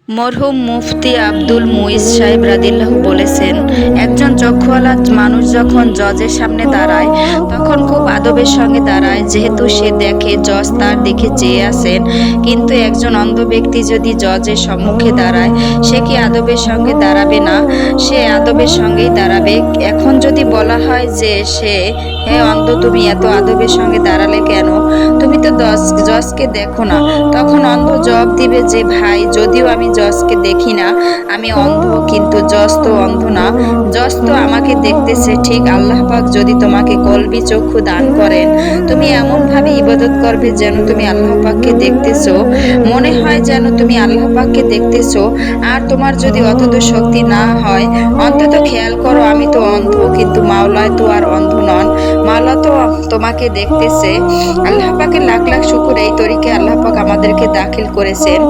মরহুম মুফতি আব্দুল মুইজ সাহেব রাদিয়াল্লাহু বলেছেন, একজন চক্ষুওয়ালা মানুষ যখন জজের সামনে দাঁড়ায় তখন খুব আদবের সঙ্গে দাঁড়ায়, যেহেতু সে দেখে জজ তার দিকে চেয়ে আছেন। কিন্তু একজন অন্ধ ব্যক্তি যদি জজের সম্মুখে দাঁড়ায়, সে কি আদবের সঙ্গে দাঁড়াবে না? সে আদবের সঙ্গেই দাঁড়াবে। এখন যদি বলা হয় যে হে অন্ধ, তুমি এত আদবের সঙ্গে দাঁড়ালে কেন? তুমি তো জজকে দেখো না। তখন অন্ধ জবাব দিবে যে, ভাই, যদিও আমি জজকে দেখি না, আমি অন্ধ, কিন্তু জজ তো অন্ধ না। জজ তো আমাকে দেখতেছে। ঠিক আল্লাহ পাক যদি তোমাকে কলবি চক্ষু দান করেন, তুমি এমন ভাবে ইবাদত করবে যেন তুমি আল্লাহ পাককে দেখতেছো, মনে হয় যেন তুমি আল্লাহ পাককে দেখতেছো। আর তোমার যদি অতত শক্তি না হয়, অন্তত খেয়াল করো, আমি তো অন্ধ, কিন্তু মাওলায় তো আর অন্ধ নন। মাওলা তো তোমাকে দেখতেছে। আল্লাহ পাকের লাখ লাখ শুকুর, এই তরিকে আল্লাহ পাক আমাদেরকে দাখিল করেছেন।